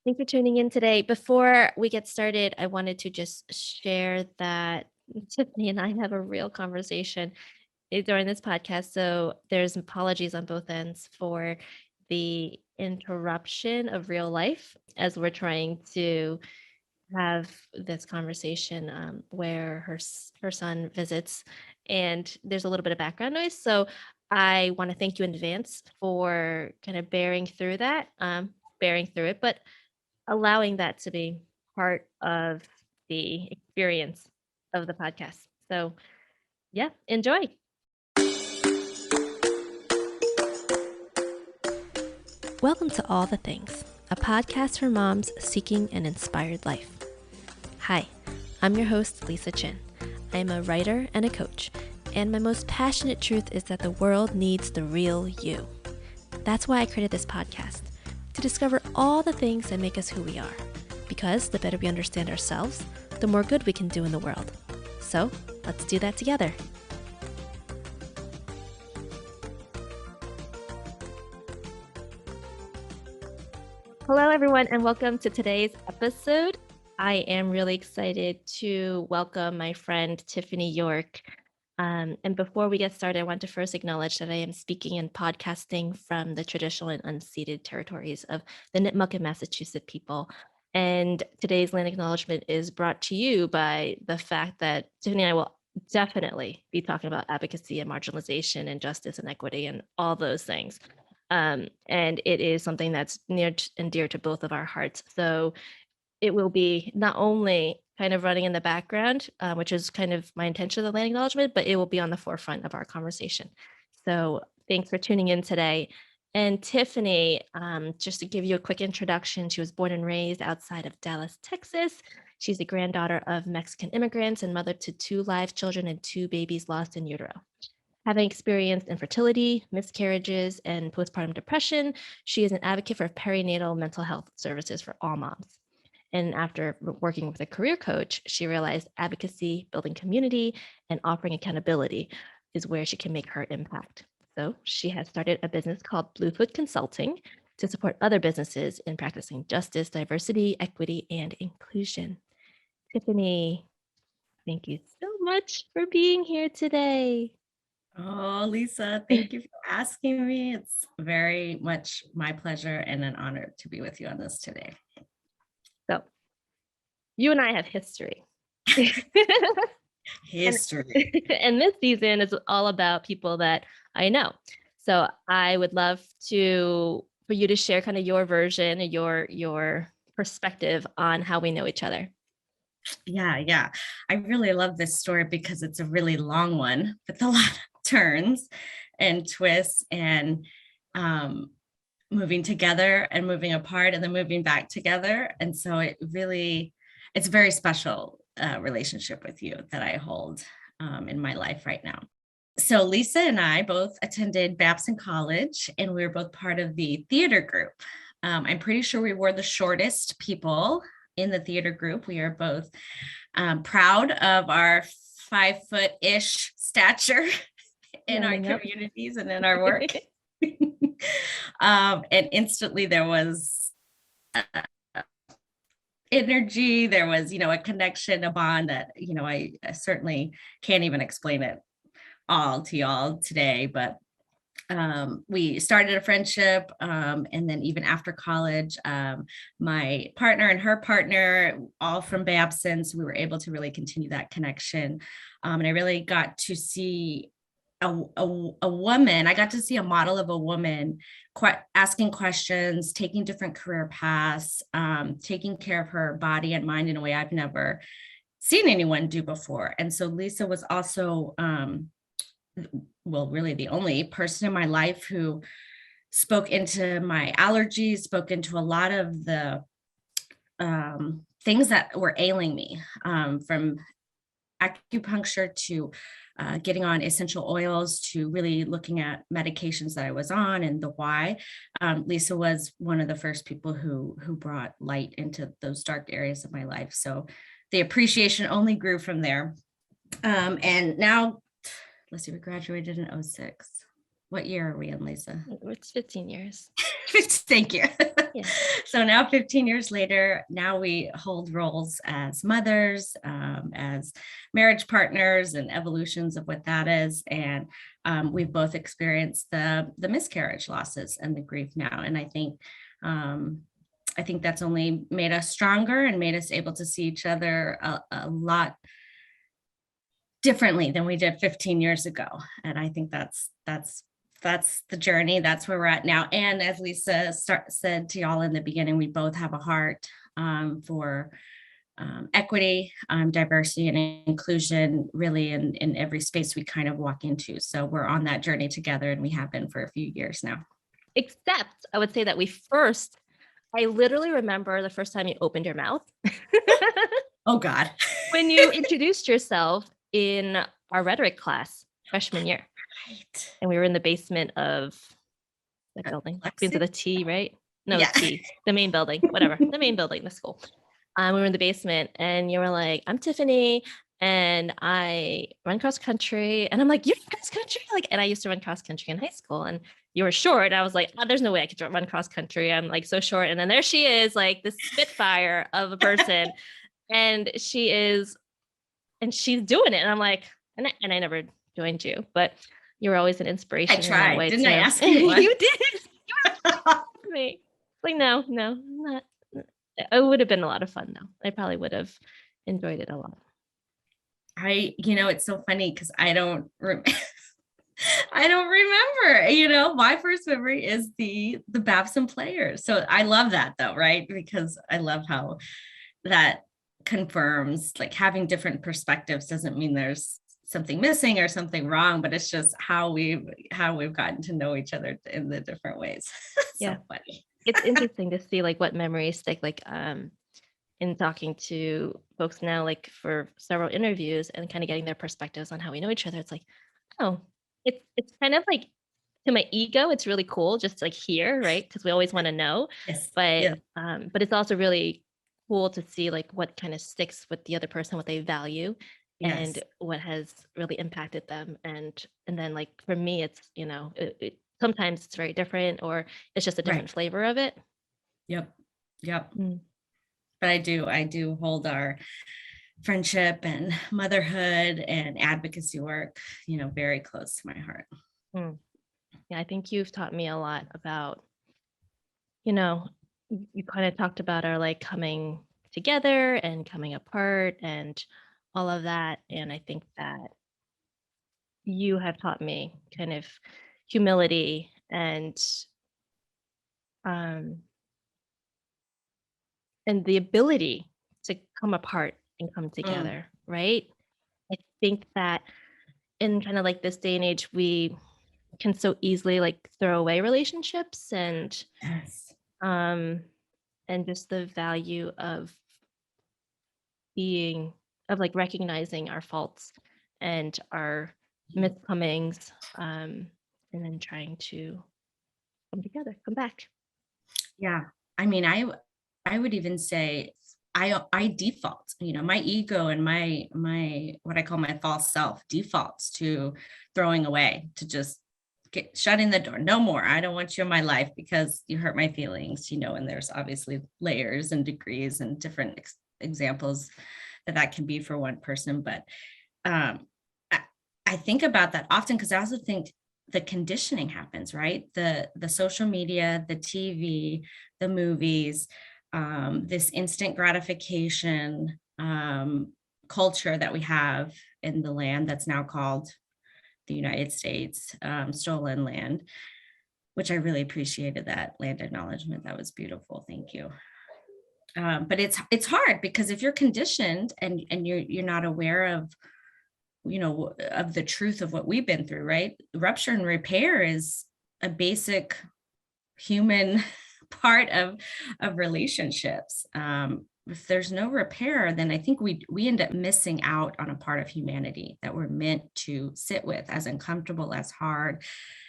Thanks for tuning in today. Before we get started, I wanted to just share that Tiffany and I have a real conversation during this podcast. So there's apologies on both ends for the interruption of real life as we're trying to have this conversation where her son visits, and there's a little bit of background noise. So I want to thank you in advance for kind of bearing through it, but allowing that to be part of the experience of the podcast. So, yeah, enjoy. Welcome to All the Things, a podcast for moms seeking an inspired life. Hi, I'm your host, Lisa Chin. I am a writer and a coach, and my most passionate truth is that the world needs the real you. That's why I created this podcast, to discover all the things that make us who we are. Because the better we understand ourselves, the more good we can do in the world. So let's do that together. Hello, everyone, and welcome to today's episode. I am really excited to welcome my friend Tiffany York. And before we get started, I want to first acknowledge that I am speaking and podcasting from the traditional and unceded territories of the Nipmuc and Massachusetts people. And today's land acknowledgement is brought to you by the fact that Tiffany and I will definitely be talking about advocacy and marginalization and justice and equity and all those things. And it is something that's near and dear to both of our hearts. So it will be not only kind of running in the background, which is kind of my intention of the land acknowledgement, but it will be on the forefront of our conversation. So thanks for tuning in today. And Tiffany, just to give you a quick introduction, she was born and raised outside of Dallas, Texas. She's the granddaughter of Mexican immigrants and mother to 2 live children and 2 babies lost in utero. Having experienced infertility, miscarriages, and postpartum depression, she is an advocate for perinatal mental health services for all moms. And after working with a career coach, she realized advocacy, building community, and offering accountability is where she can make her impact. So she has started a business called Bluefoot Consulting to support other businesses in practicing justice, diversity, equity, and inclusion. Tiffany, thank you so much for being here today. Oh, Lisa, thank you for asking me. It's very much my pleasure and an honor to be with you on this today. So you and I have history. History. And this season is all about people that I know. So I would love for you to share kind of your version, your perspective on how we know each other. Yeah. I really love this story because it's a really long one with a lot of turns and twists and moving together and moving apart and then moving back together. And so it's a very special relationship with you that I hold in my life right now. So Lisa and I both attended Babson College, and we were both part of the theater group. I'm pretty sure we were the shortest people in the theater group. We are both proud of our 5-foot-ish stature in our communities and in our work. And instantly there was energy, there was, a connection, a bond that, I certainly can't even explain it all to y'all today, but we started a friendship. And then even after college, my partner and her partner, all from Babson, so we were able to really continue that connection. And I really got to see a woman. I got to see a model of a woman asking questions, taking different career paths, taking care of her body and mind in a way I've never seen anyone do before. And so Lisa was also really the only person in my life who spoke into my allergies, spoke into a lot of the things that were ailing me, from acupuncture to getting on essential oils to really looking at medications that I was on and the why. Lisa was one of the first people who brought light into those dark areas of my life. So the appreciation only grew from there. And now, let's see, we graduated in 2006. What year are we in, Lisa? It's 15 years. Thank you. Yeah. So now 15 years later, now we hold roles as mothers, as marriage partners, and evolutions of what that is. And we've both experienced the miscarriage losses and the grief now. And I think that's only made us stronger and made us able to see each other a lot differently than we did 15 years ago. And I think that's the journey. That's where we're at now. And as Lisa said to y'all in the beginning, we both have a heart for equity, diversity, and inclusion, really in every space we kind of walk into. So we're on that journey together, and we have been for a few years now. Except I would say that I literally remember the first time you opened your mouth. Oh, God. When you introduced yourself in our rhetoric class freshman year. Right. And we were in the basement of that building. Into the T, right? No, Yeah. T, the main building, whatever, the main building, the school. We were in the basement, and you were like, "I'm Tiffany, and I run cross country." And I'm like, "You run cross country?" Like, and I used to run cross country in high school, and you were short. I was like, "Oh, there's no way I could run cross country. I'm like so short." And then there she is, like this spitfire of a person, and she's doing it. And I'm like, and I never joined you, but you were always an inspiration in that way. Didn't too. I ask you one? You did. You were me. Like, no, not. It would have been a lot of fun though. I probably would have enjoyed it a lot. It's so funny because I don't I don't remember. My first memory is the Babson players. So I love that though, right? Because I love how that confirms, like, having different perspectives doesn't mean there's something missing or something wrong, but it's just how we've gotten to know each other in the different ways. So funny. It's interesting to see like what memories stick, like in talking to folks now, like for several interviews, and kind of getting their perspectives on how we know each other. It's like, oh, it's kind of like, to my ego, it's really cool just to like hear, right? Because we always want to know. Yes. But it's also really cool to see like what kind of sticks with the other person, what they value, and what has really impacted them. And then like for me, it's sometimes it's very different, or it's just a different flavor of it. Yep. But I do hold our friendship and motherhood and advocacy work, very close to my heart. Yeah, I think you've taught me a lot about, you kind of talked about our like coming together and coming apart and all of that. And I think that you have taught me kind of humility um and the ability to come apart and come together, right? I think that in kind of like this day and age, we can so easily like throw away relationships and just the value of like recognizing our faults and our miscomings, and then trying to come together, come back. Yeah. I mean, I would even say I default, my ego and my what I call my false self defaults to throwing away, to just shutting the door. No more. I don't want you in my life because you hurt my feelings, and there's obviously layers and degrees and different examples that can be for one person. But I think about that often because I also think the conditioning happens, right? The social media, the TV, the movies, this instant gratification culture that we have in the land that's now called the United States, stolen land, which I really appreciated that land acknowledgement. That was beautiful. Thank you. But it's hard because if you're conditioned and you're not aware of of the truth of what we've been through, right? Rupture and repair is a basic human part of relationships. If there's no repair, then I think we end up missing out on a part of humanity that we're meant to sit with, as uncomfortable, as hard,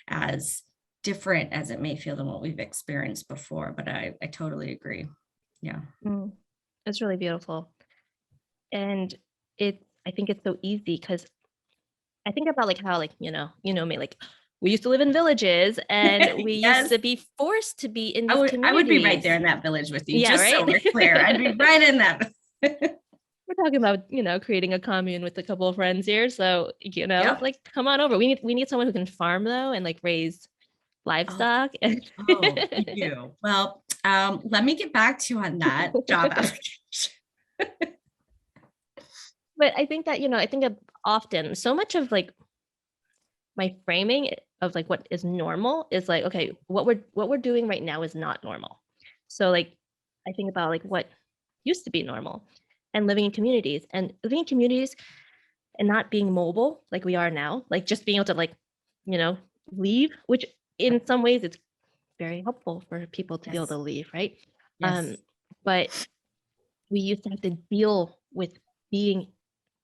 as different as it may feel than what we've experienced before. But I totally agree. Yeah. It's really beautiful. And I think it's so easy because I think about like how, like, me, like we used to live in villages, and we used Yes. to be forced to be in these I would be right communities. there in that village with you, Yeah, just so right? we're clear. I'd be right in that. We're talking about, creating a commune with a couple of friends here. So, Yep. like, come on over. We need someone who can farm though, and like raise Oh, livestock. And you do. Well, let me get back to you on that job application. But I think that, I think of often so much of like my framing of like what is normal is like, okay, what we're doing right now is not normal. So like I think about like what used to be normal, and living in communities and not being mobile like we are now, like just being able to like, you know, leave, which in some ways it's very helpful for people to be able to Yes. leave, right? Um, Yes. but we used to have to deal with being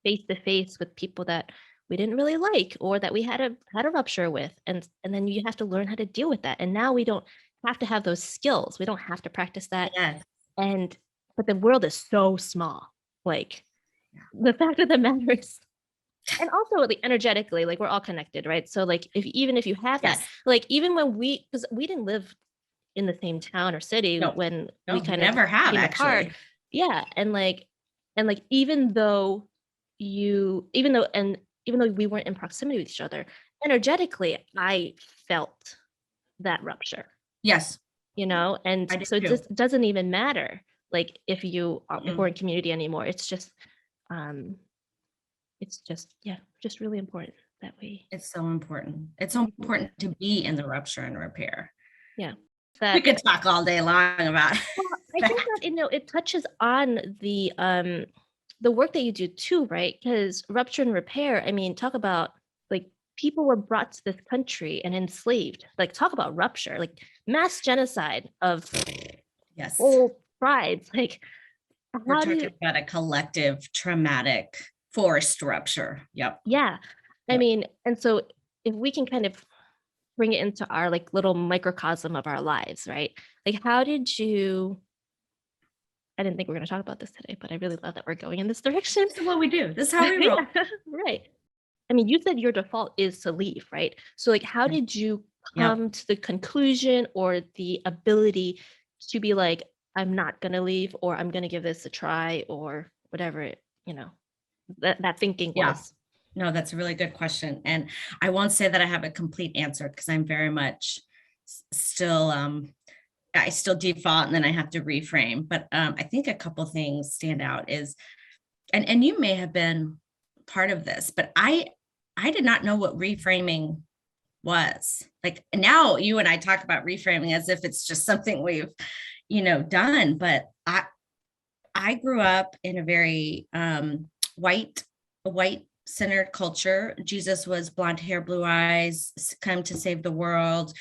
face to face with people that we didn't really like, or that we had a rupture with, and then you have to learn how to deal with that. And now we don't have to have those skills. We don't have to practice that. Yes. And but the world is so small. Like the fact of the matter is, and also like energetically, like we're all connected, right? So like if you have that, Yes. like even when because we didn't live in the same town or city No, when we no, kind of never have came apart. actually. Yeah, and like even though we weren't in proximity with each other, energetically I felt that rupture, Yes, and I do so it too. just doesn't even matter like if we're Mm-mm. in community anymore. Um it's just, yeah, just really important that we It's so important. It's so we do important that. to be in the rupture and repair. Yeah, We that could talk all day long about well, I think that. that it touches on the work that you do too, right? Because rupture and repair, I mean, talk about like people were brought to this country and enslaved. Like talk about rupture, like mass genocide of Yes, whole tribes. Like we're how do you talking about a collective traumatic forced rupture. Yep. yeah. I Yep. mean, and so if we can kind of bring it into our like little microcosm of our lives, right? Like how did you I didn't think we were going to talk about this today, but I really love that we're going in this direction. This is what we do. This is how we roll. Yeah, right. I mean, you said your default is to leave, right? So, like, how Yes. did you Yep. come to the conclusion or the ability to be like, I'm not going to leave, or I'm going to give this a try, or whatever that thinking Yeah. was? No, that's a really good question. And I won't say that I have a complete answer because I'm very much still I still default and then I have to reframe. But I think a couple things stand out is and you may have been part of this, but I did not know what reframing was. Like now you and I talk about reframing as if it's just something we've, done, but I grew up in a very white white centered culture. Jesus was blonde hair, blue eyes, come to save the world,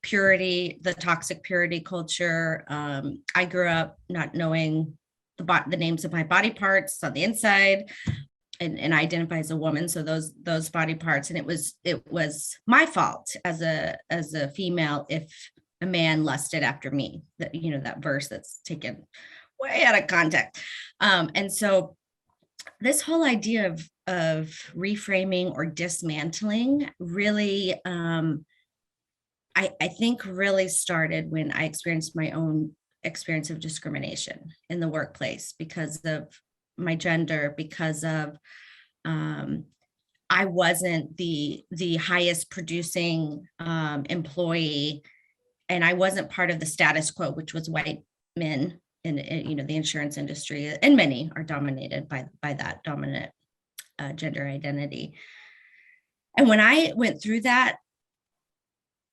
purity, the toxic purity culture. I grew up not knowing the names of my body parts on the inside, and I identify as a woman, so those body parts, and it was my fault as a female if a man lusted after me. That that verse that's taken way out of context. And so this whole idea of reframing or dismantling really I think really started when I experienced my own experience of discrimination in the workplace because of my gender, because of um, I wasn't the highest producing employee, and I wasn't part of the status quo, which was white men in the insurance industry, and many are dominated by that dominant gender identity. And when I went through that,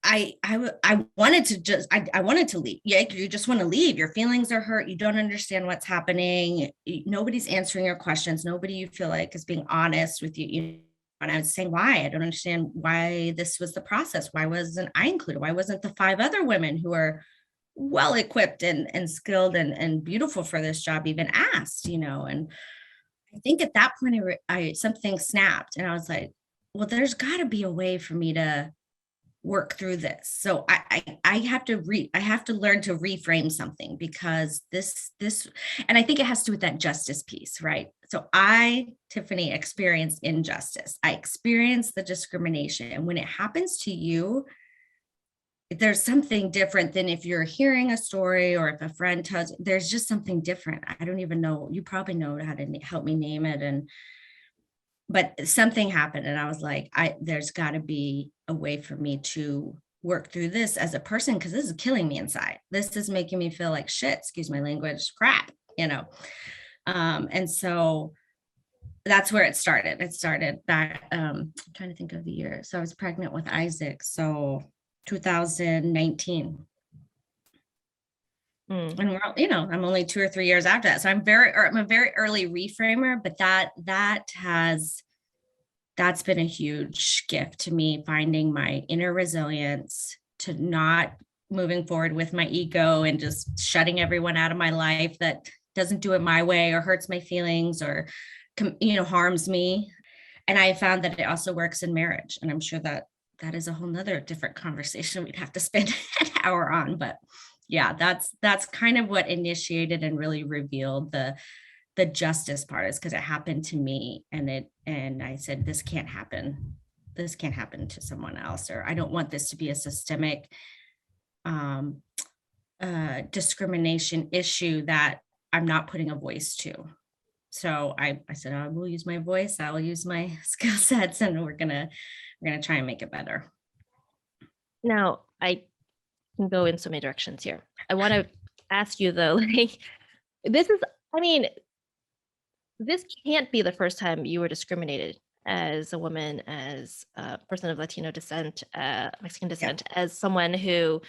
I wanted to just I wanted to leave. Yeah, you just want to leave. Your feelings are hurt. You don't understand what's happening. Nobody's answering your questions. Nobody you feel like is being honest with you. And I was saying why I don't understand why this was the process. Why wasn't I included? Why wasn't the 5 other women who are well equipped and skilled and beautiful for this job even asked? And I think at that point I something snapped, and I was like, well, there's got to be a way for me to work through this. So I have to learn to reframe something, because this, and I think it has to do with that justice piece, right? So Tiffany, experienced injustice. I experienced the discrimination. And when it happens to you, there's something different than if you're hearing a story, or if a friend tells, there's just something different. I don't even know, you probably know how to help me name it. But something happened, and I was like, there's got to be a way for me to work through this as a person, because this is killing me inside. This is making me feel like shit, excuse my language, crap, and so that's where it started. It started back, I'm trying to think of the year. So I was pregnant with Isaac, so 2019. And we're, I'm only 2 or 3 years after that. So I'm a very early reframer, but that's been a huge gift to me, finding my inner resilience, to not moving forward with my ego and just shutting everyone out of my life that doesn't do it my way, or hurts my feelings, or, harms me. And I found that it also works in marriage. And I'm sure that is a whole nother different conversation we'd have to spend an hour on. But yeah, that's kind of what initiated and really revealed the justice part, is because it happened to me, and I said, this can't happen to someone else, or I don't want this to be a systemic discrimination issue that I'm not putting a voice to. So I said, I will use my voice, I will use my skill sets, and we're gonna try and make it better. Now, I can go in so many directions here. I want to ask you though, like, this can't be the first time you were discriminated as a woman, as a person of Latino descent, Mexican descent, as someone who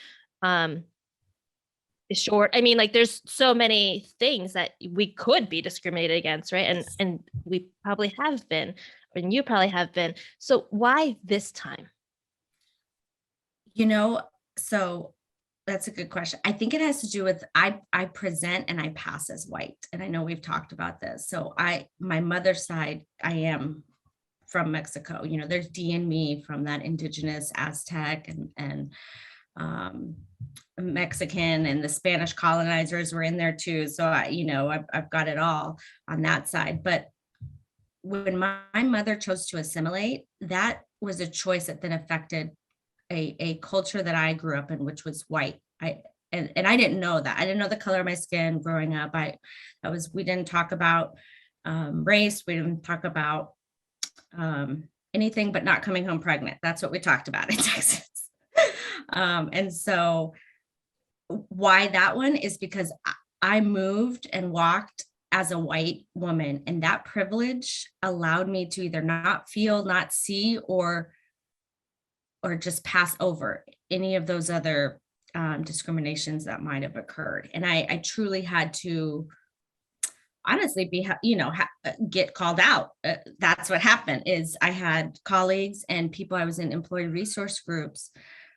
is short. There's so many things that we could be discriminated against, right? And we probably have been, and you probably have been. So why this time? So that's a good question. I think it has to do with, I present and I pass as white. And I know we've talked about this. So my mother's side, I am from Mexico. There's D in me from that indigenous Aztec and Mexican, and the Spanish colonizers were in there too. So I've got it all on that side. But when my mother chose to assimilate, that was a choice that then affected a culture that I grew up in, which was white. And I didn't know that. I didn't know the color of my skin growing up. We didn't talk about race. We didn't talk about anything but not coming home pregnant. That's what we talked about in Texas. And so why that one is because I moved and walked as a white woman, and that privilege allowed me to either not feel, not see, or just pass over any of those other discriminations that might have occurred. And I truly had to honestly get called out. That's what happened. Is I had colleagues and people I was in employee resource groups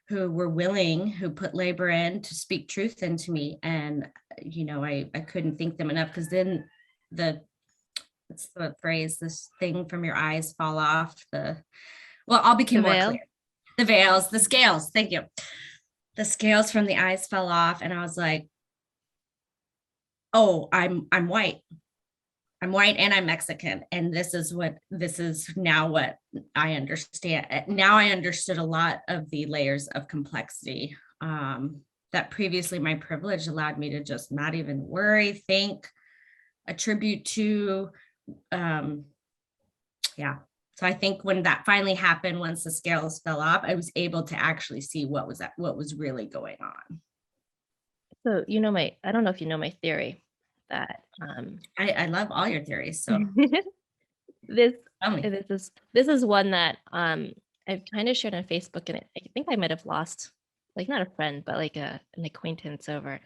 who were willing, who put labor in to speak truth into me. And, I couldn't thank them enough, because then what's the phrase, this thing from your eyes fall off, all became more clear. The veils, the scales, thank you. The scales from the eyes fell off, and I was like, oh, I'm white. I'm white and I'm Mexican. And this is now what I understand. Now I understood a lot of the layers of complexity that previously my privilege allowed me to just not even worry, think, attribute to. So I think when that finally happened, once the scales fell off, I was able to actually see what was really going on. So, I don't know if you know my theory that I love all your theories. So this is one that I've kind of shared on Facebook, and I think I might have lost, like, not a friend, but like an acquaintance over.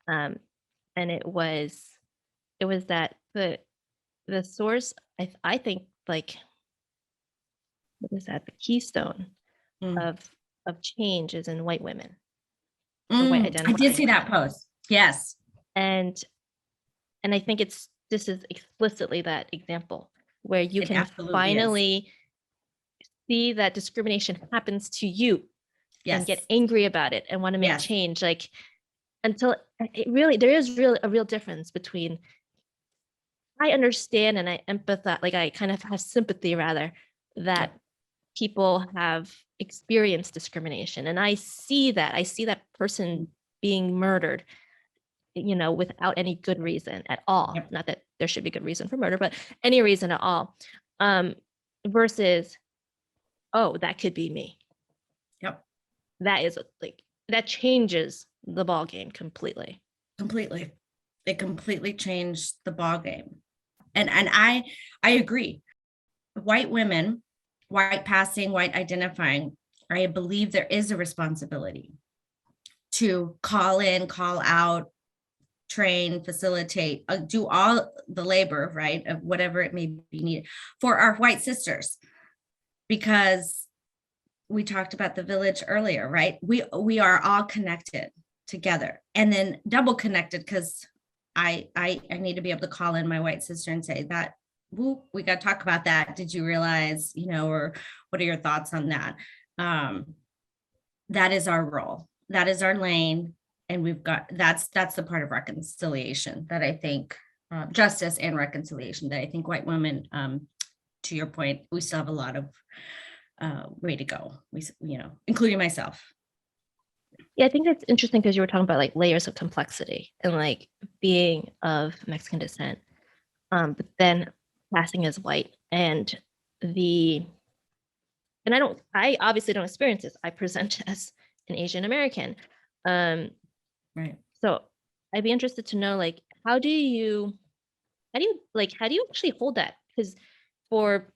And it was that the source, I think, like, what is that? The keystone of change is in white women. White I did see that post. Yes. And I think this is explicitly that example where you can finally see that discrimination happens to you. and get Yes. angry about it and want to make Yes. change, like until it really, there is really a real difference between I understand and I empathize, like I kind of have sympathy rather, that Yep. people have experienced discrimination. And I see that person being murdered, without any good reason at all. Yep. Not that there should be good reason for murder, but any reason at all. Um, versus, oh, that could be me. Yep. That is like, that changes the ball game completely. Completely. It completely changed the ball game. And I agree. White women, white passing, white identifying, I believe there is a responsibility to call in, call out, train, facilitate, do all the labor, right, of whatever it may be needed for our white sisters. Because we talked about the village earlier, right? We are all connected together, and then double connected, because I need to be able to call in my white sister and say that, woo, we got to talk about that. Did you realize, or what are your thoughts on that? That is our role. That is our lane. And that's the part of reconciliation that I think, justice and reconciliation, that I think white women, to your point, we still have a lot of way to go. Including myself. Yeah, I think that's interesting because you were talking about like layers of complexity and like being of Mexican descent, but then passing as white the and I obviously don't experience this. I present as an Asian American. Um, Right. so I'd be interested to know, like, how do you actually hold that? Because for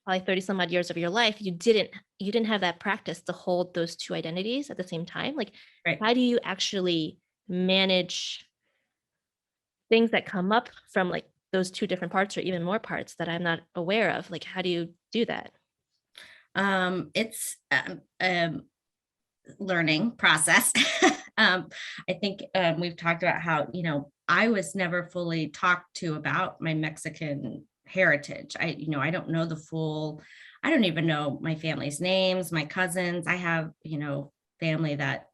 probably 30 some odd years of your life, you didn't have that practice to hold those two identities at the same time. Like, Right. how do you actually manage things that come up from like those two different parts or even more parts that I'm not aware of? Like, how do you do that? It's learning process. I think we've talked about how, I was never fully talked to about my Mexican heritage. I don't know I don't even know my family's names, my cousins. I have, family that,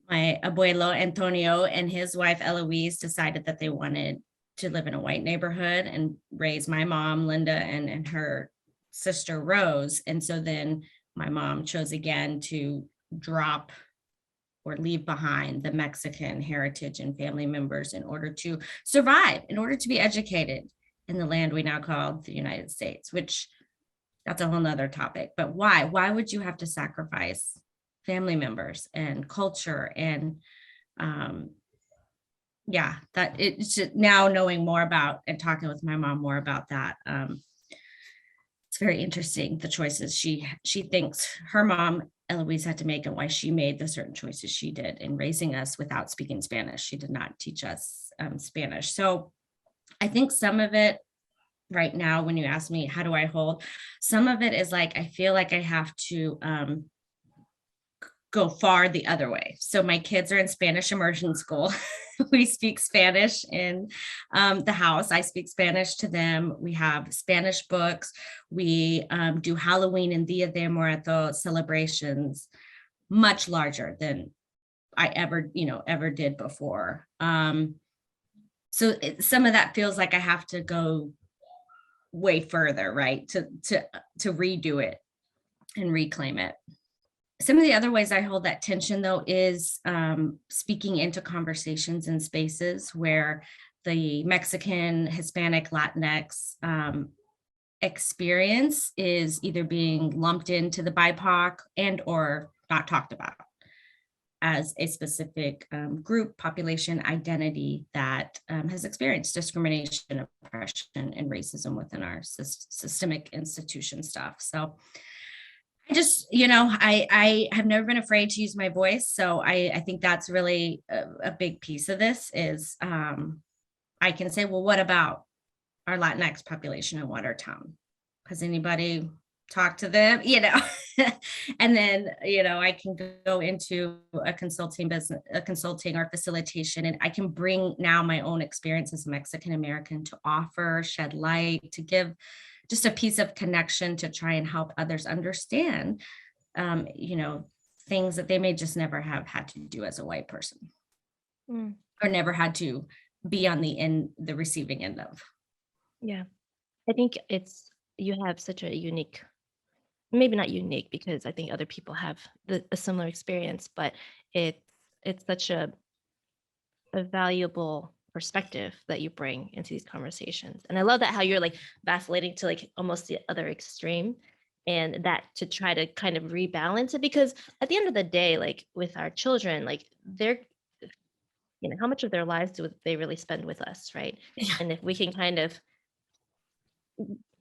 my abuelo Antonio and his wife Eloise decided that they wanted to live in a white neighborhood and raise my mom, Linda, and her sister Rose. And so then my mom chose again to drop or leave behind the Mexican heritage and family members in order to survive, in order to be educated in the land we now call the United States, which that's a whole nother topic. But why? Why would you have to sacrifice family members and culture? And yeah, that it's now knowing more about and talking with my mom more about that. It's very interesting, the choices she thinks her mom Eloise had to make and why she made the certain choices she did in raising us without speaking Spanish. She did not teach us Spanish. So I think some of it right now, when you ask me, how do I hold? Some of it is like, I feel like I have to go far the other way. So my kids are in Spanish immersion school. We speak Spanish in the house. I speak Spanish to them. We have Spanish books. We do Halloween and Dia de Muertos celebrations, much larger than I ever did before. So some of that feels like I have to go way further, right? To redo it and reclaim it. Some of the other ways I hold that tension, though, is speaking into conversations and spaces where the Mexican, Hispanic, Latinx experience is either being lumped into the BIPOC and or not talked about as a specific group, population, identity that has experienced discrimination, oppression, and racism within our systemic institution stuff. So I just, I have never been afraid to use my voice. So I think that's really a big piece of this is I can say, well, what about our Latinx population in Watertown? Has anybody talked to them? And then, I can go into a consulting business, a consulting or facilitation, and I can bring now my own experience as a Mexican American to offer, shed light, to give just a piece of connection to try and help others understand you know, things that they may just never have had to do as a white person Mm, or never had to be on the receiving end of. yeah. I think it's you have such a unique, maybe not unique because I think other people have a similar experience, but it's it's such a valuable perspective that you bring into these conversations. And I love that how you're like vacillating to like almost the other extreme, and that to try to kind of rebalance it, because at the end of the day, like with our children, like they're, how much of their lives do they really spend with us, right? Yeah, And if we can kind of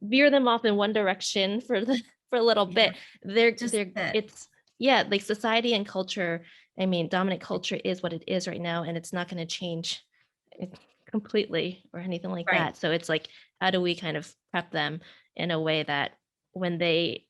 veer them off in one direction for the for a little yeah, bit, just they're that. it's yeah, like society and culture, I mean, dominant culture is what it is right now, and it's not gonna change it completely or anything like Right. that. So it's like, how do we kind of prep them in a way that when they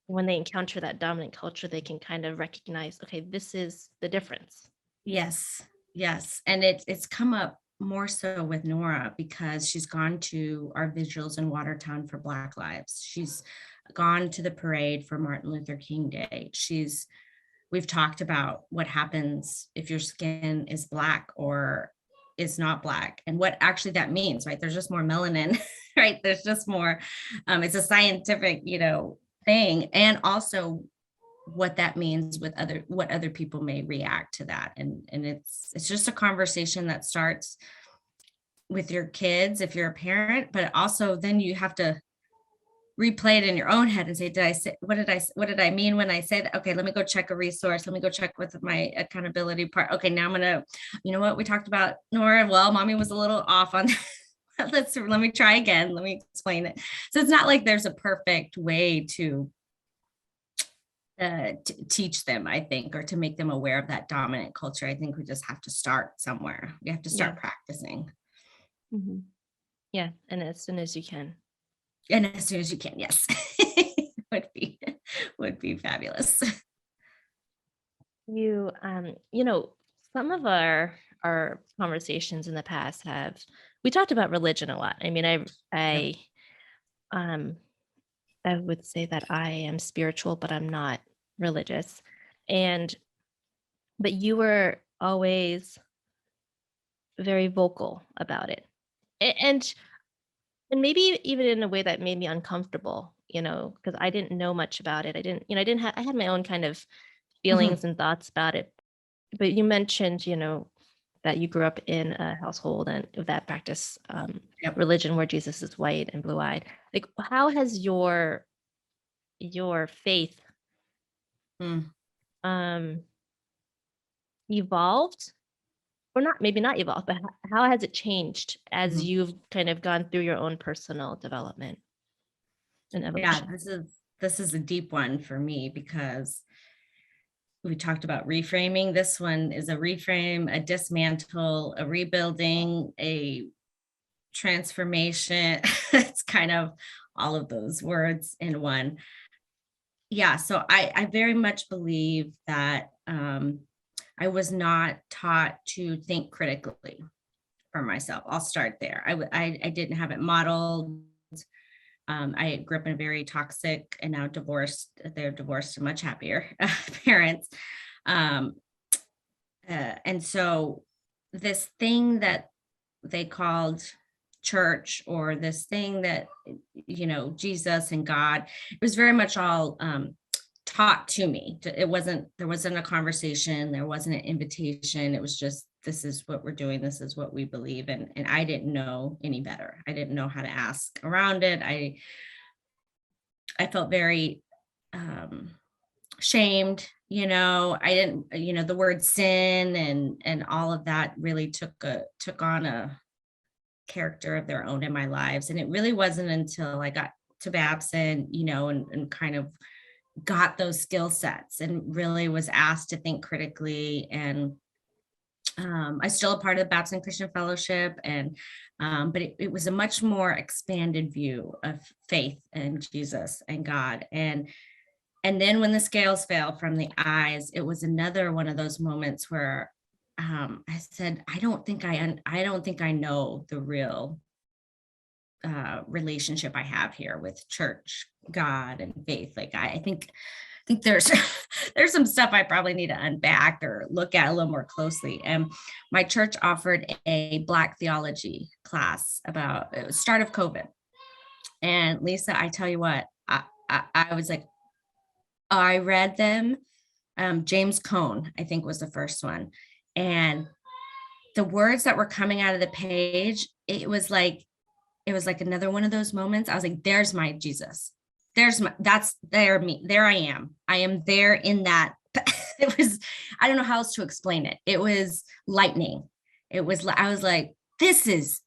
encounter that dominant culture, they can kind of recognize, okay, this is the difference. Yes, yes, and it's come up more so with Nora because she's gone to our vigils in Watertown for Black Lives. She's gone to the parade for Martin Luther King Day. We've talked about what happens if your skin is black or is not black and what actually that means, right? There's just more melanin, right? There's just more, it's a scientific, thing. And also what that means with what other people may react to that. And it's just a conversation that starts with your kids if you're a parent, but also then you have to replay it in your own head and say, did I say, what did I mean when I said, okay, let me go check a resource. Let me go check with my accountability part. Okay, now I'm going to, you know what we talked about, Nora? Well, mommy was a little off on that. Let me try again. Let me explain it. So it's not like there's a perfect way to teach them, I think, or to make them aware of that dominant culture. I think we just have to start somewhere. We have to Yeah. start practicing. Mhm. Yeah, and as soon as you can. And as soon as you can, yes. would be would be fabulous. Some of our conversations in the past have we talked about religion a lot. I mean, Yep. um I would say that I am spiritual, but I'm not religious. And but you were always very vocal about it. And maybe even in a way that made me uncomfortable, because I didn't know much about it. I had my own kind of Mhm. feelings and thoughts about it. But you mentioned, that you grew up in a household and that practice Yep. religion where Jesus is white and blue-eyed. Like, how has your faith Mm. um evolved, or not, maybe not evolved, but how has it changed as Mhm. you've kind of gone through your own personal development and Yeah, evolution? this is a deep one for me because we talked about reframing. This one is a reframe, a dismantle, a rebuilding, a transformation. It's kind of all of those words in one. Yeah, so I very much believe that I was not taught to think critically for myself. I'll start there. I didn't have it modeled. I grew up in a very toxic and now divorced. They're divorced and much happier parents. Um, and so this thing that they called church or this thing that Jesus and God, it was very much all taught to me. There wasn't a conversation, there wasn't an invitation. It was just, this is what we're doing, this is what we believe. And I didn't know any better. I didn't know how to ask around it. I felt very um shamed. I didn't, the word sin and all of that really took on a character of their own in my lives. And it really wasn't until I got to Babson, and kind of got those skill sets and really was asked to think critically. And I still a part of the Babson Christian Fellowship, and but it was a much more expanded view of faith and Jesus and God. And then when the scales fell from the eyes, it was another one of those moments where I said, I don't think I know the real relationship I have here with church, God, and faith. Like I think think there's there's some stuff I probably need to unpack or look at a little more closely. And my church offered a Black theology class about it was start of COVID. And Lisa, I tell you what, I was like, I read them. James Cone, I think, was the first one. And the words that were coming out of the page, it was like another one of those moments. I was like, there's my Jesus. That's there me. There I am. I am there in that. It was, I don't know how else to explain it. It was lightning. I was like, this is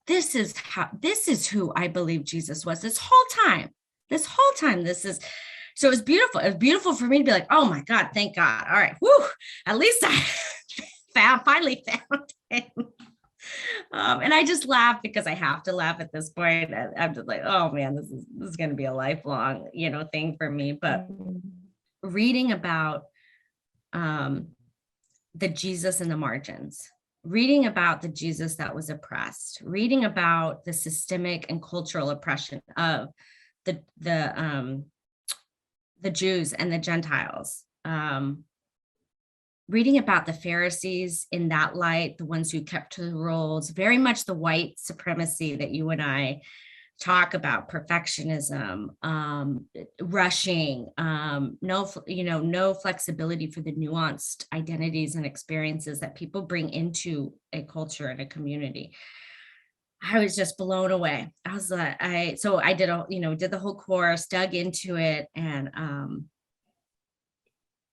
who I believe Jesus was this whole time. So it was beautiful. It was beautiful for me to be like, oh my God, thank God. All right. Whoo, at least I finally found him. And I just laugh because I have to laugh at this point. I'm just like, oh man, this is going to be a lifelong, thing for me. But reading about the Jesus in the margins, reading about the Jesus that was oppressed, reading about the systemic and cultural oppression of the Jews and the Gentiles, reading about the Pharisees in that light, the ones who kept to the rules, very much the white supremacy that you and I talk about, perfectionism, rushing, no flexibility for the nuanced identities and experiences that people bring into a culture and a community. I was just blown away. I was like, did the whole course, dug into it, and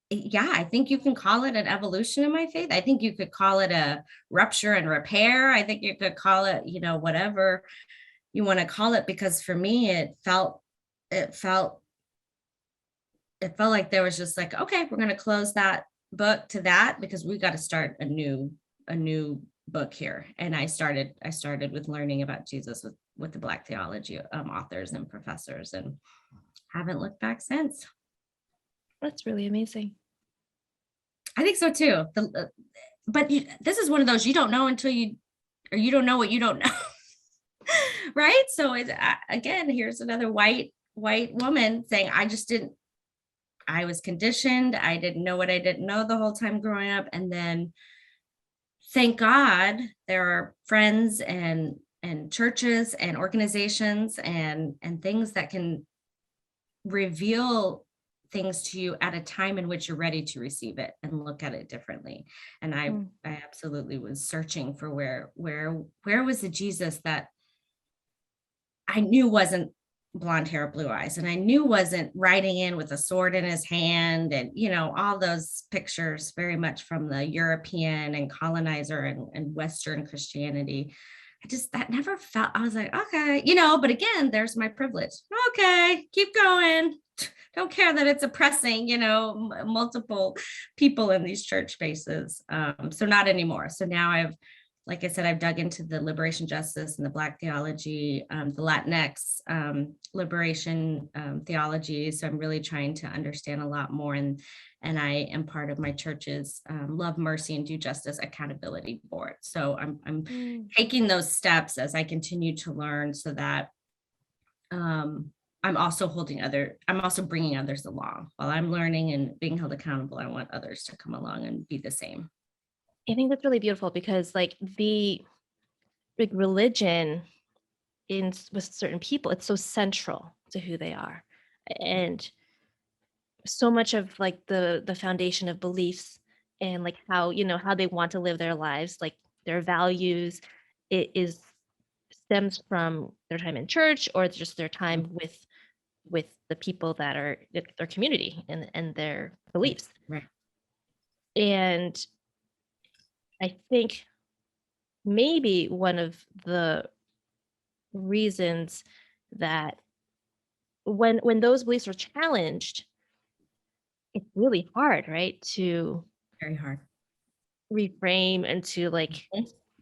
yeah, I think you can call it an evolution in my faith. I think you could call it a rupture and repair. I think you could call it, whatever you want to call it, because for me, it felt like there was just like, okay, we're going to close that book to that because we got to start a new book here. And I started with learning about Jesus with the Black theology authors and professors, and haven't looked back since. That's really amazing. I think so too. But this is one of those you don't know until you don't know what you don't know. Right? So again, here's another white woman saying, I was conditioned. I didn't know what I didn't know the whole time growing up. And then thank God there are friends and churches and organizations and things that can reveal things to you at a time in which you're ready to receive it and look at it differently. And I absolutely was searching for where was the Jesus that I knew wasn't blonde hair, blue eyes, and I knew wasn't riding in with a sword in his hand, and all those pictures very much from the European and colonizer and Western Christianity. That never felt, I was like, okay, but again, there's my privilege. Okay, keep going. Don't care that it's oppressing, multiple people in these church spaces. So not anymore. So now like I said, I've dug into the liberation justice and the Black theology, the Latinx liberation theology. So I'm really trying to understand a lot more. And I am part of my church's Love, Mercy, and Do Justice Accountability Board. So I'm taking those steps as I continue to learn, so that I'm also bringing others along while I'm learning and being held accountable. I want others to come along and be the same. I think that's really beautiful because the religion with certain people, it's so central to who they are. And so much of like the foundation of beliefs and like how they want to live their lives, like their values, it stems from their time in church or just their time with the people that are their community and their beliefs. Right. And I think maybe one of the reasons that when those beliefs are challenged, it's really hard, right? Very hard. Reframe and to like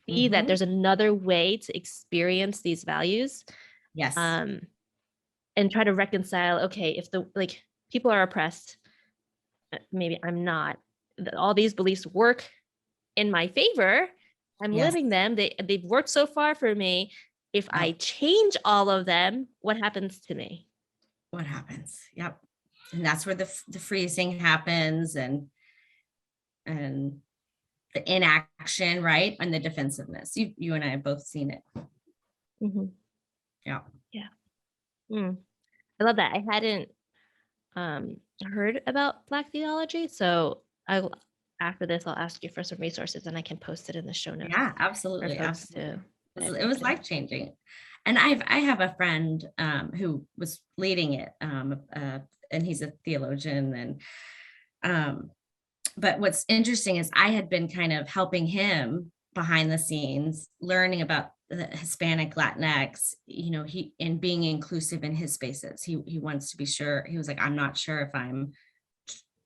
see that there's another way to experience these values. Yes. And try to reconcile, okay, if people are oppressed, maybe I'm not. All these beliefs work in my favor. I'm living them. They've worked so far for me. If I change all of them, what happens to me? What happens? Yep. And that's where the freezing happens, and the inaction, right? And the defensiveness. You and I have both seen it. Mhm. Yeah. Yeah. Mm. I love that. I hadn't heard about Black theology, so after this I'll ask you for some resources and I can post it in the show notes Yeah, for absolutely. folks Absolutely. to dive It was into. life-changing. And I have a friend who was leading it, and he's a theologian. And but what's interesting is I had been kind of helping him behind the scenes, learning about the Hispanic Latinx, he and being inclusive in his spaces. He wants to be sure. He was like, I'm not sure if I'm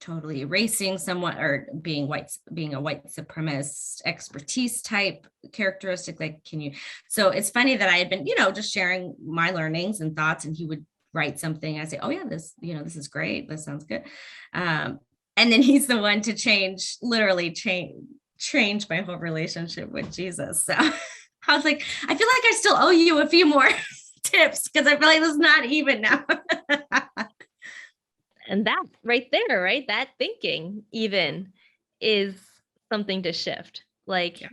totally erasing someone or being a white supremacist expertise type characteristic. Like, can you? So it's funny that I had been, just sharing my learnings and thoughts, and he would write something. I say, oh yeah, this is great. This sounds good. And then he's the one to literally change my whole relationship with Jesus. So I was like, I feel like I still owe you a few more tips, because I feel like it's not even now. And that right there, right? That thinking even is something to shift. Like Yeah.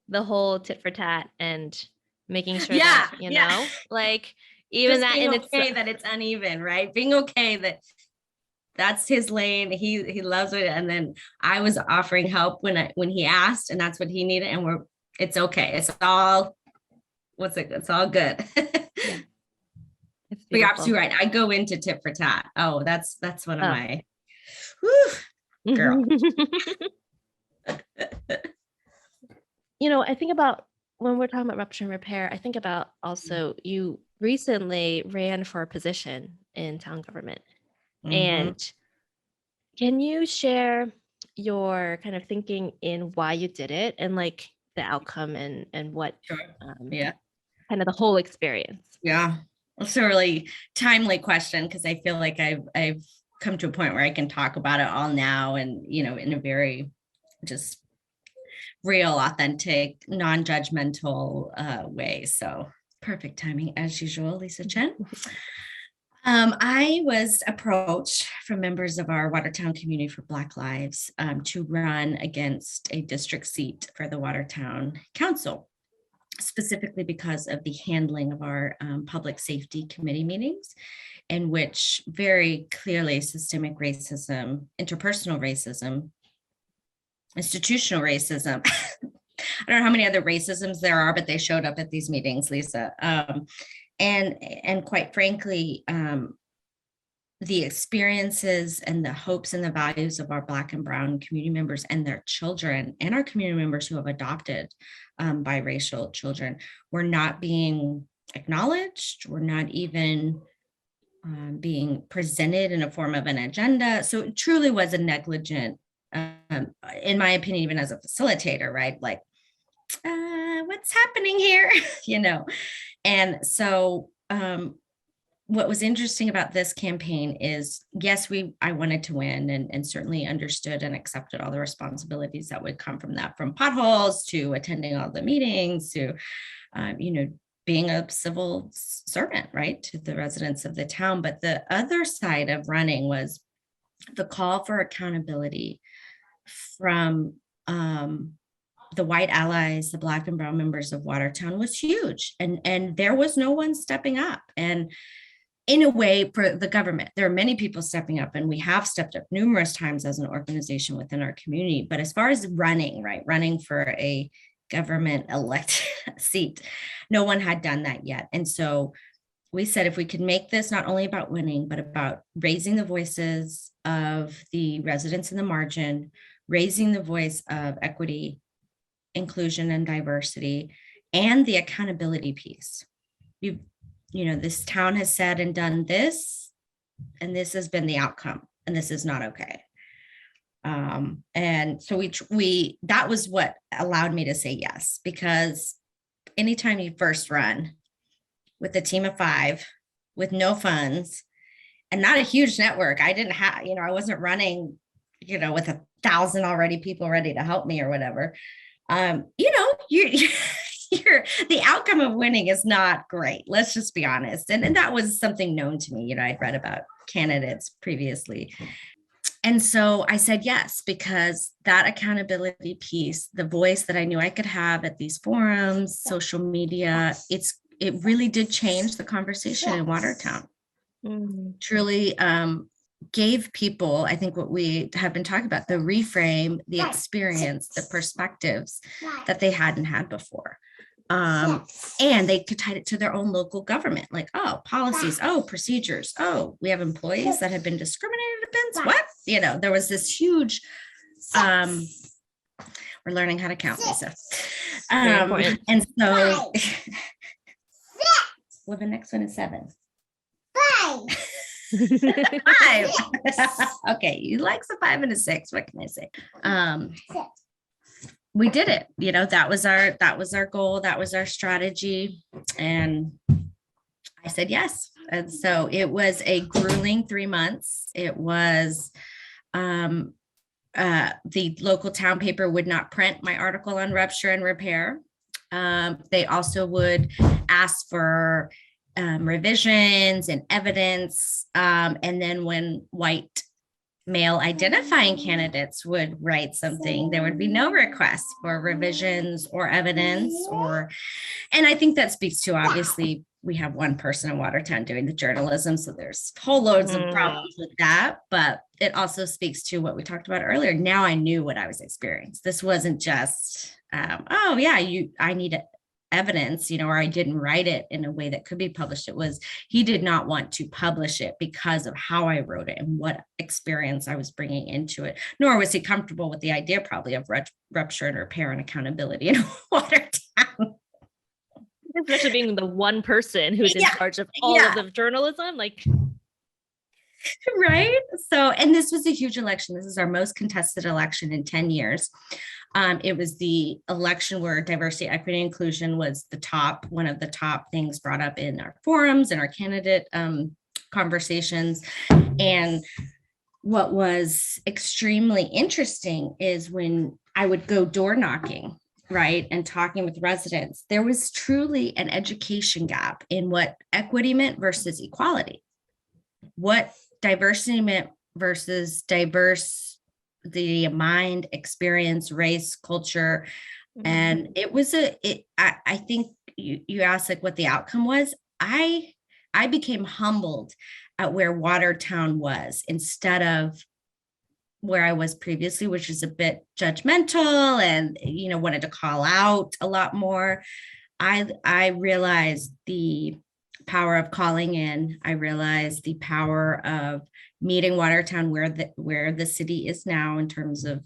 the whole tit for tat and making sure Yeah, that, yeah. like even Just that being in okay itself. that it's uneven, right? Being okay that that's his lane. He loves it. And then I was offering help when he asked, and that's what he needed. And it's okay. It's all it's all good. Yeah, it's But you're beautiful. absolutely right. I go into tit for tat. Oh, that's one of Oh. my whew, girl. I think about when we're talking about rupture and repair, I think about also you recently ran for a position in town government. Mm-hmm. And can you share your kind of thinking in why you did it and like the outcome and what Sure. um, Yeah. kind of the whole experience? Yeah. It's a really timely question, because I feel like I've come to a point where I can talk about it all now, and in a very just real, authentic, non-judgmental way. So perfect timing as usual, Lisa Chen. I was approached from members of our Watertown Community for Black Lives to run against a district seat for the Watertown Council, specifically because of the handling of our public safety committee meetings, in which very clearly systemic racism, interpersonal racism, institutional racism. I don't know how many other racisms there are, but they showed up at these meetings, Lisa. And quite frankly, the experiences and the hopes and the values of our Black and Brown community members and their children, and our community members who have adopted biracial children, were not being acknowledged. We're not even being presented in a form of an agenda. So it truly was a negligent, in my opinion, even as a facilitator, right? Like, what's happening here? And so what was interesting about this campaign is, yes, I wanted to win, and certainly understood and accepted all the responsibilities that would come from that, from potholes to attending all the meetings to being a civil servant, right, to the residents of the town. But the other side of running was the call for accountability from the white allies, the Black and Brown members of Watertown, was huge. And there was no one stepping up. And in a way, for the government, there are many people stepping up, and we have stepped up numerous times as an organization within our community. But as far as running for a government elected seat, no one had done that yet. And so we said, if we could make this not only about winning, but about raising the voices of the residents in the margin, raising the voice of equity, inclusion, and diversity, and the accountability piece. This town has said and done this, and this has been the outcome, and this is not okay. And so that was what allowed me to say yes, because anytime you first run with a team of 5, with no funds and not a huge network, I didn't have, I wasn't running, with 1,000 already people ready to help me or whatever. The outcome of winning is not great. Let's just be honest. And that was something known to me, I'd read about candidates previously. And so I said yes, because that accountability piece, the voice that I knew I could have at these forums, social media, it really did change the conversation in Watertown. Truly gave people, I think, what we have been talking about, the reframe, the experience, the perspectives that they hadn't had before. And they could tie it to their own local government, like, oh, policies, oh, procedures, oh, we have employees that have been discriminated against. What? There was this huge, we're learning how to count, Lisa. And so, well, the next one is 7. 5. Okay, you like a 5 and a 6. What can I say? We did it. That was our goal. That was our strategy. And I said yes. And so it was a grueling 3 months. It was the local town paper would not print my article on rupture and repair. They also would ask for revisions and evidence. And then when white male identifying candidates would write something, there would be no request for revisions or evidence. And I think that speaks to, obviously, we have one person in Watertown doing the journalism, so there's whole loads of problems with that. But it also speaks to what we talked about earlier. Now I knew what I was experiencing. This wasn't just, I need evidence, or I didn't write it in a way that could be published. It was, he did not want to publish it because of how I wrote it and what experience I was bringing into it, nor was he comfortable with the idea probably of rupture and repair and accountability in Watertown. Especially being the one person who's in charge of all of the journalism, right? So, and this was a huge election. This is our most contested election in 10 years. It was the election where diversity, equity, and inclusion was one of the top things brought up in our forums and our candidate conversations. And what was extremely interesting is when I would go door knocking, right, and talking with residents, there was truly an education gap in what equity meant versus equality, what diversity meant versus the mind, experience, race, culture. And it was I think you asked what the outcome was. I became humbled at where Watertown was instead of where I was previously, which is a bit judgmental and, wanted to call out a lot more. I realized the power of calling in. I realized the power of meeting Watertown where the city is now in terms of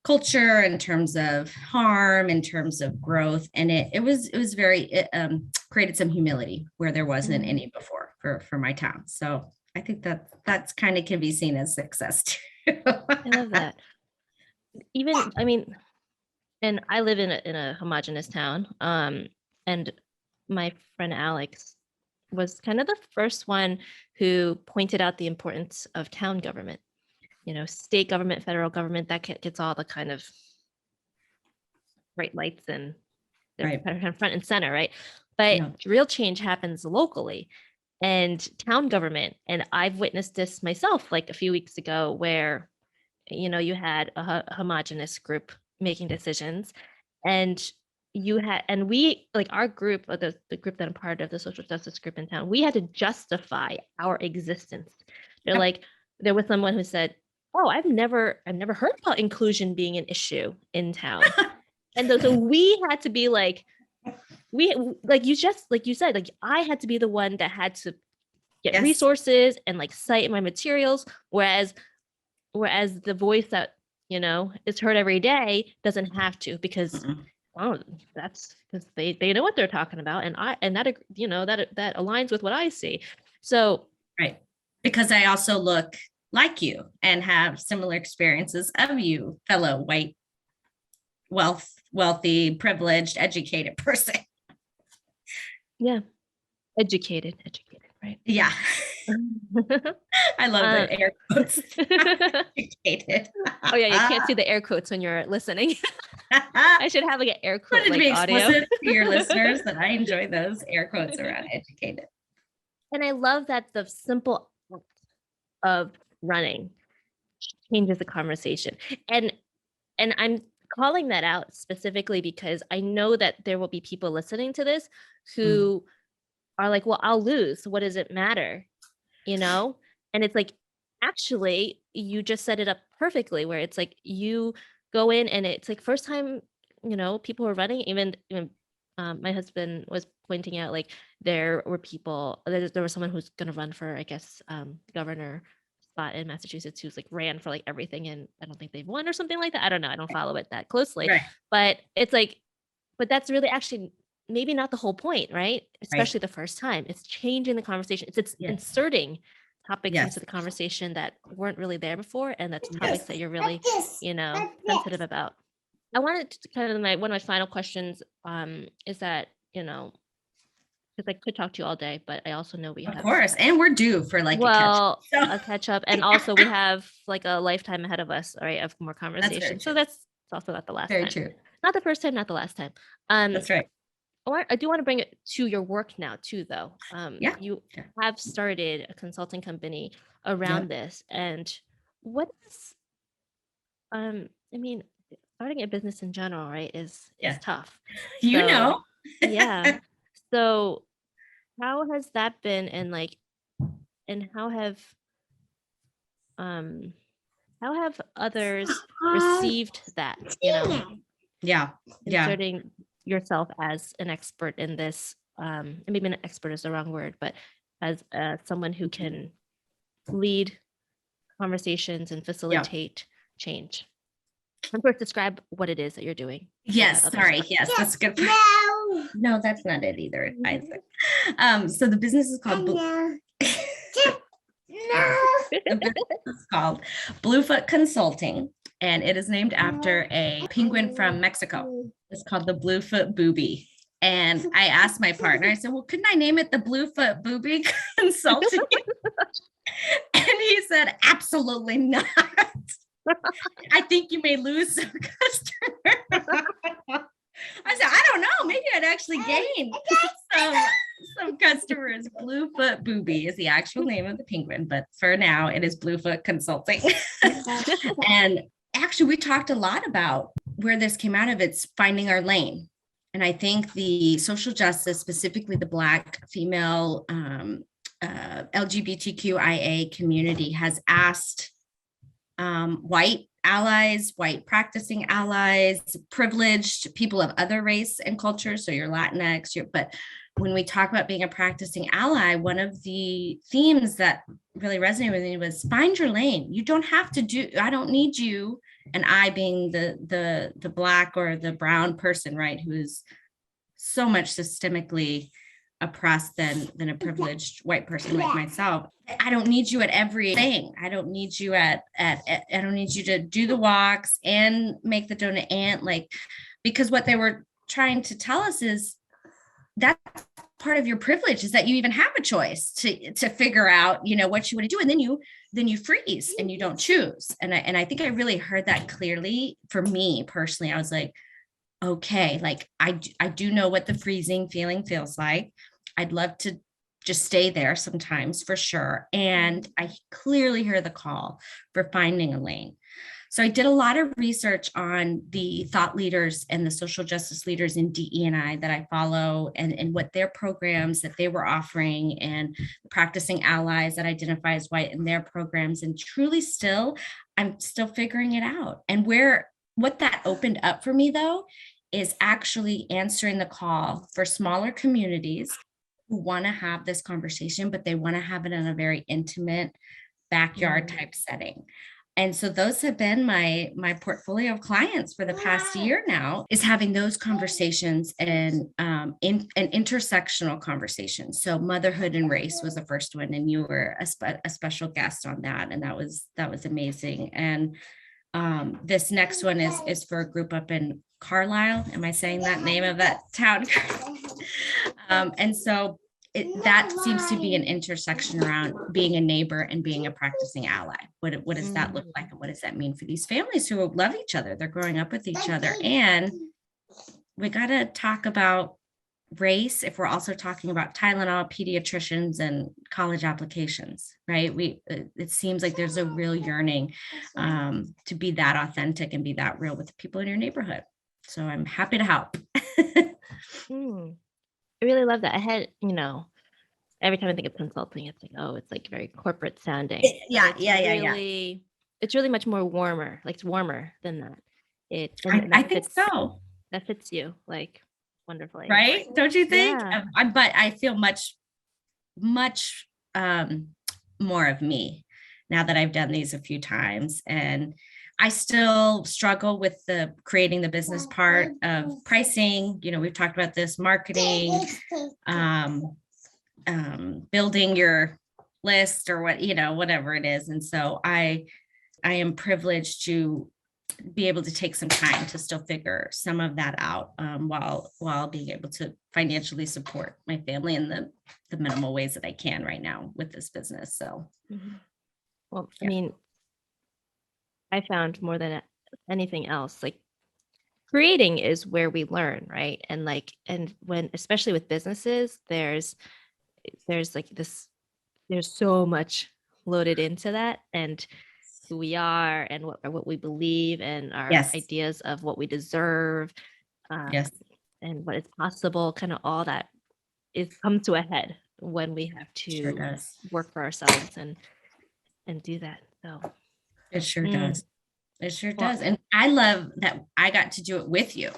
culture, in terms of harm, in terms of growth. And it was very, created some humility where there wasn't any before for my town. So I think that's kind of can be seen as success too. I love that. And I live in a homogenous town. And my friend Alex was kind of the first one who pointed out the importance of town government, state government, federal government, that gets all the kind of bright lights and they're kind of front and center, right? But real change happens locally and town government. And I've witnessed this myself, a few weeks ago, where, you had a homogenous group making decisions and we, our group, the group that I'm part of, the social justice group in town, we had to justify our existence. There was someone who said, oh, I've never heard about inclusion being an issue in town. And so we had to be you said, I had to be the one that had to get resources and cite my materials, whereas the voice that, is heard every day doesn't have to, because that's because they know what they're talking about, and that that aligns with what I see. So because I also look like you and have similar experiences of you, fellow white, wealthy, privileged, educated person. Educated, right? Yeah. I love the air quotes. Educated. Oh yeah, you can't see the air quotes when you're listening. I should have an air quote to be audio explicit to your listeners that I enjoy those air quotes around educated. And I love that the simple act of running changes the conversation. And I'm calling that out specifically because I know that there will be people listening to this who are like, well, I'll lose. What does it matter? You know? And it's like, actually, you just set it up perfectly where it's like you go in and it's like first time, people were running, even my husband was pointing out like there were people, there was someone who's gonna run for, I guess, governor spot in Massachusetts who's like ran for like everything and I don't think they've won or something like that. I don't know. I don't follow it that closely. Right. But it's like, but that's really actually maybe not the whole point, right? Especially Right. the first time. It's changing the conversation. It's Yes. inserting topics Yes. into the conversation that weren't really there before, and that's topics Yes. that you're really, sensitive about. I wanted to kind of one of my final questions is that, because I could talk to you all day, but I also know we Of have course. And we're due for like a catch up. a catch up, and also we have like a lifetime ahead of us, all right, of more conversation. So that's also not the last very time. true. Not the first time, not the last time. That's right. I do want to bring it to your work now too, though. Yeah. You have started a consulting company around this, and what is, I mean, starting a business in general, right, is tough. So, yeah. So, how has that been, and like, and how have others received that? Yeah. Inserting yourself as an expert in this, and maybe an expert is the wrong word, but as someone who can lead conversations and facilitate change. And first, describe what it is that you're doing. Yes, sorry. Yes, that's good. No, that's not it either, Isaac. So the business is called it's called Bluefoot Consulting, and it is named after a penguin from Mexico. It's called the Bluefoot Booby. And I asked my partner, I said, well, couldn't I name it the Bluefoot Booby Consulting? And he said, absolutely not. I think you may lose some customers. I said, I don't know. Maybe I'd actually gain some customers. Bluefoot Booby is the actual name of the penguin, but for now it is Bluefoot Consulting. And actually, we talked a lot about where this came out of. It's finding our lane. And I think the social justice, specifically the Black female LGBTQIA community, has asked white allies, white practicing allies, privileged people of other race and culture. So you're Latinx, but when we talk about being a practicing ally, one of the themes that really resonated with me was find your lane. You don't have to do, I don't need you. And I being the Black or the brown person, right, who is so much systemically oppressed than a privileged white person like myself. I don't need you at everything. I don't need you I don't need you to do the walks and make the donut and because what they were trying to tell us is that's part of your privilege, is that you even have a choice to figure out, what you want to do. And then you freeze and you don't choose. And I think I really heard that clearly for me personally. I was like, okay, I do know what the freezing feeling feels like. I'd love to just stay there sometimes for sure. And I clearly hear the call for finding a lane. So I did a lot of research on the thought leaders and the social justice leaders in DE&I that I follow, and what their programs that they were offering, and practicing allies that identify as white in their programs. And truly I'm still figuring it out. And what that opened up for me though, is actually answering the call for smaller communities who want to have this conversation, but they want to have it in a very intimate backyard type setting. And so those have been my portfolio of clients for the past year now, is having those conversations and intersectional conversations. So motherhood and race was the first one, and you were a special guest on that, and that was amazing. And this next one is for a group up in Carlisle. Am I saying that name of that town? And so that seems to be an intersection around being a neighbor and being a practicing ally. What does that look like? And what does that mean for these families who love each other? They're growing up with each other. And we got to talk about race if we're also talking about Tylenol, pediatricians, and college applications, right? It seems like there's a real yearning to be that authentic and be that real with the people in your neighborhood. So I'm happy to help. Mm. I really love that. I had, every time I think of consulting, it's like, oh, it's like very corporate sounding. Yeah, yeah. It's really much more warmer. Like it's warmer than that. I think so. That fits you like wonderfully. Right? Don't you think? Yeah. But I feel much more of me now that I've done these a few times. And I still struggle with the creating the business part of pricing. We've talked about this, marketing, building your list or whatever it is. And so I am privileged to be able to take some time to still figure some of that out while being able to financially support my family in the minimal ways that I can right now with this business. So, well, yeah. I mean, I found more than anything else, like creating is where we learn, right? And when, especially with businesses, there's like this, there's so much loaded into that, and who we are and what we believe and our ideas of what we deserve, and what is possible, kind of all that comes to a head when we have to work for ourselves and do that. So it sure does. It sure does. And I love that I got to do it with you.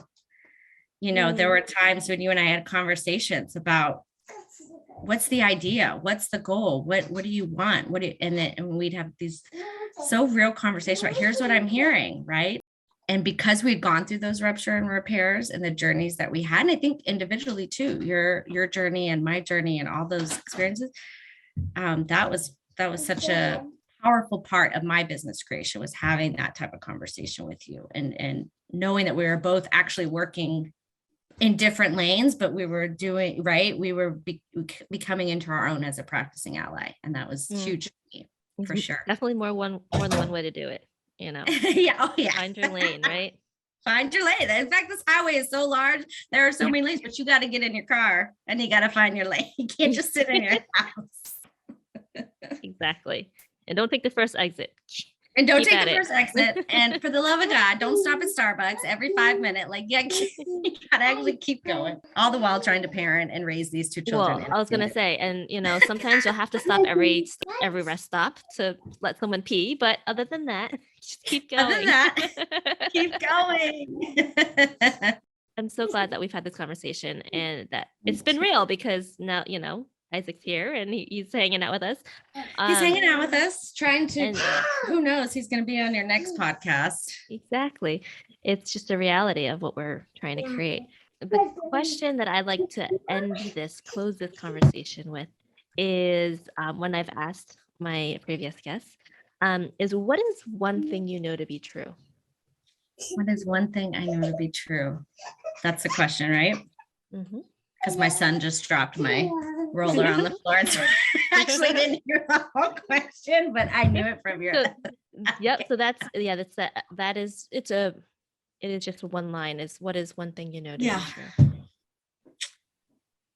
There were times when you and I had conversations about what's the idea, what's the goal, what do you want, and we'd have these so real conversations about here's what I'm hearing, right? And because we'd gone through those rupture and repairs and the journeys that we had, and I think individually too, your journey and my journey and all those experiences, that was such a powerful part of my business creation, was having that type of conversation with you and knowing that we were both actually working in different lanes, but we were doing right. We were becoming into our own as a practicing ally, and that was huge for me, for sure. Definitely more than one way to do it. Yeah. Oh, yeah. Find your lane, right? Find your lane. In fact, this highway is so large. There are so many lanes, but you got to get in your car and you got to find your lane. You can't just sit in your house. Exactly. And don't take the first exit. And don't take the first exit. And for the love of God, don't stop at Starbucks every 5 minutes. Like, you gotta actually keep going. All the while trying to parent and raise these two children. Well, I was gonna say, and sometimes you'll have to stop every rest stop to let someone pee. But other than that, just keep going. Other than that, keep going. I'm so glad that we've had this conversation and that it's been real, because now, Isaac's here and he's hanging out with us. He's hanging out with us, trying to, who knows, he's going to be on your next podcast. Exactly. It's just a reality of what we're trying to create. The question that I'd like to close this conversation with is, when I've asked my previous guests, is what is one thing you know to be true? What is one thing I know to be true? That's the question, right? Mm-hmm. Because my son just dropped my roller on the floor. And so I actually didn't hear the whole question, but I knew it from your. Yep. So it is just one line. Is what is one thing you know to be true?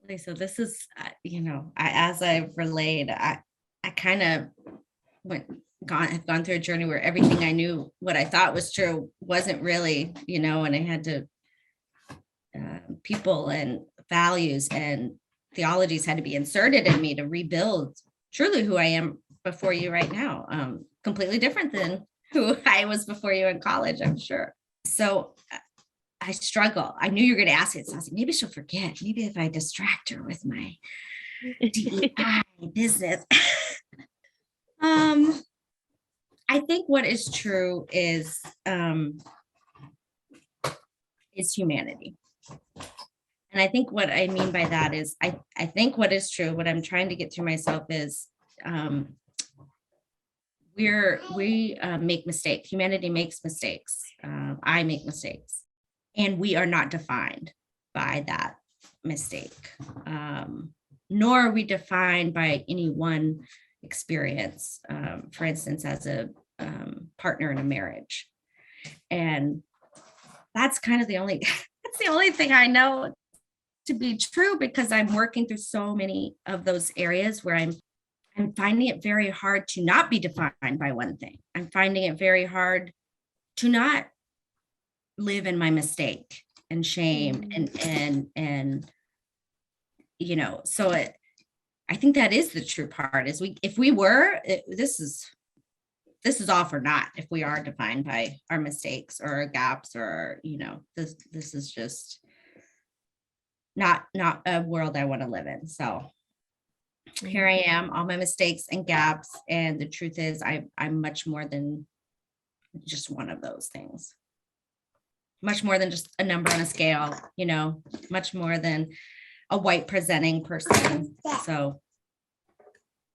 Okay, so this is, as I've relayed, I kind of have gone through a journey where everything I knew, what I thought was true, wasn't really, and I had to, people and values and theologies had to be inserted in me to rebuild truly who I am before you right now. Completely different than who I was before you in college, I'm sure. So I struggle. I knew you were going to ask it. So I was like, maybe she'll forget. Maybe if I distract her with my DEI business. I think what is true is humanity. And I think what I mean by that is, I think what is true, what I'm trying to get through myself is, we make mistakes. Humanity makes mistakes. I make mistakes, and we are not defined by that mistake, nor are we defined by any one experience. For instance, as a partner in a marriage, and that's kind of the only thing I know to be true because I'm working through so many of those areas where I'm finding it very hard to not be defined by one thing. I'm finding it very hard to not live in my mistake and shame and so I think that is the true part is this is all for naught if we are defined by our mistakes or our gaps or this is just not a world I want to live in. So here I am, all my mistakes and gaps, and the truth is I'm much more than just one of those things, much more than just a number on a scale, much more than a white presenting person. So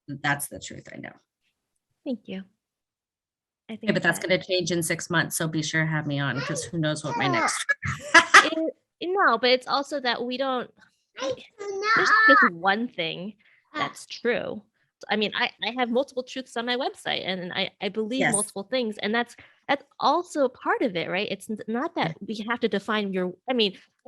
that's the truth. I know. Thank you. I think Yeah, but that's going to change in 6 months. So be sure to have me on because who knows what my next. No, but it's also that we don't. There's just one thing that's true. I mean, I have multiple truths on my website, and I believe multiple things, and that's also part of it, right? It's not that we have to define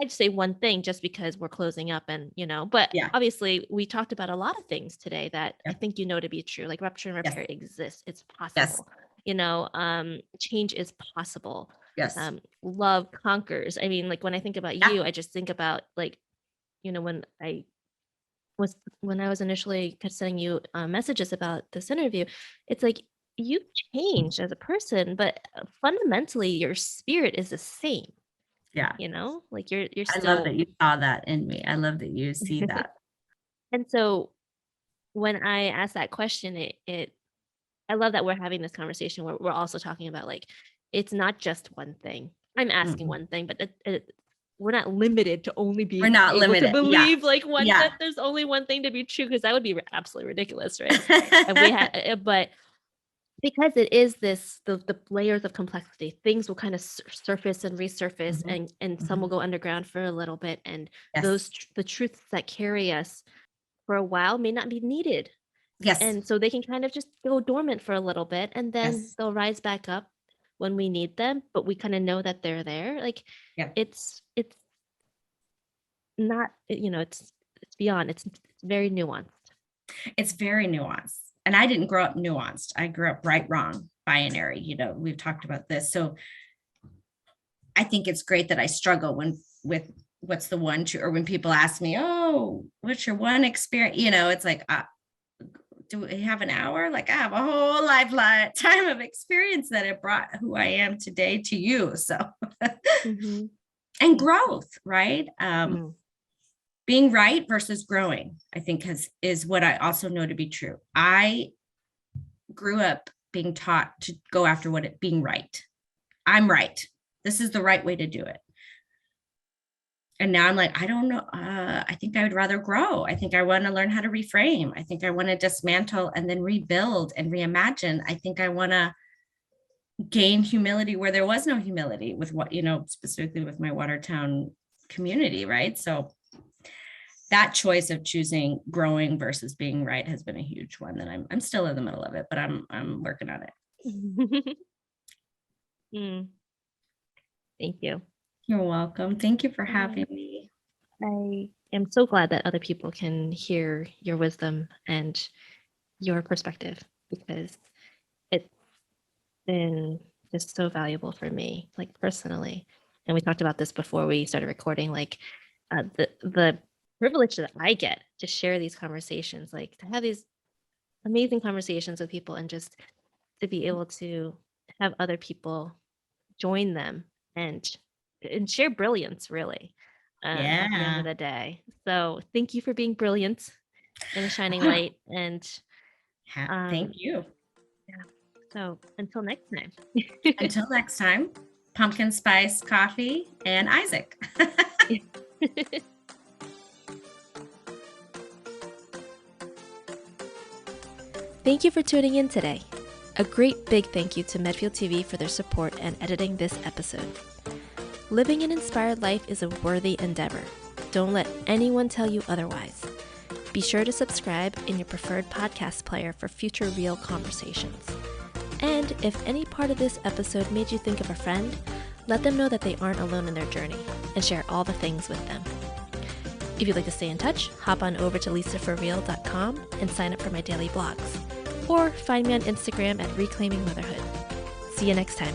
I'd say one thing just because we're closing up and, but obviously we talked about a lot of things today that I think to be true, like rupture and repair exists. It's possible. Change is possible. Yes. Love conquers. I mean, like when I think about you, I just think about like, when I was initially sending you messages about this interview, it's like you've changed as a person, but fundamentally your spirit is the same. Yeah. Like you're still. I love that you saw that in me. I love that you see that. And so when I asked that question, I love that we're having this conversation where we're also talking about like, it's not just one thing. I'm asking one thing, but we're not limited to only being able to believe that there's only one thing to be true, because that would be absolutely ridiculous, right? But because it is the layers of complexity, things will kind of surface and resurface, and some will go underground for a little bit, and the truths that carry us for a while may not be needed. Yes. And so they can kind of just go dormant for a little bit, and then they'll rise back up when we need them, but we kind of know that they're there. Like it's not, it's beyond, it's very nuanced. It's very nuanced. And I didn't grow up nuanced. I grew up right, wrong, binary. We've talked about this. So I think it's great that I struggle with what's the one true, or when people ask me, oh, what's your one experience? It's like, do we have an hour? Like I have a whole lifetime of experience that it brought who I am today to you. So, and growth, right? Being right versus growing, I think is what I also know to be true. I grew up being taught to go after being right. I'm right. This is the right way to do it. And now I'm like, I don't know. I think I would rather grow. I think I want to learn how to reframe. I think I want to dismantle and then rebuild and reimagine. I think I want to gain humility where there was no humility with specifically with my Watertown community. Right. So that choice of choosing growing versus being right has been a huge one that I'm still in the middle of it, but I'm working on it. Thank you. You're welcome. Thank you for having me. I am so glad that other people can hear your wisdom and your perspective, because it's been just so valuable for me, like personally. And we talked about this before we started recording, like the privilege that I get to share these conversations, like to have these amazing conversations with people, and just to be able to have other people join them and share brilliance, really, at the end of the day. So thank you for being brilliant and a shining light. And thank you. Yeah. So until next time. Until next time, pumpkin spice coffee and Isaac. Thank you for tuning in today. A great big thank you to Medfield TV for their support and editing this episode. Living an inspired life is a worthy endeavor. Don't let anyone tell you otherwise. Be sure to subscribe in your preferred podcast player for future real conversations. And if any part of this episode made you think of a friend, let them know that they aren't alone in their journey, and share all the things with them. If you'd like to stay in touch, hop on over to lisaforreal.com and sign up for my daily blogs. Or find me on Instagram at Reclaiming Motherhood. See you next time.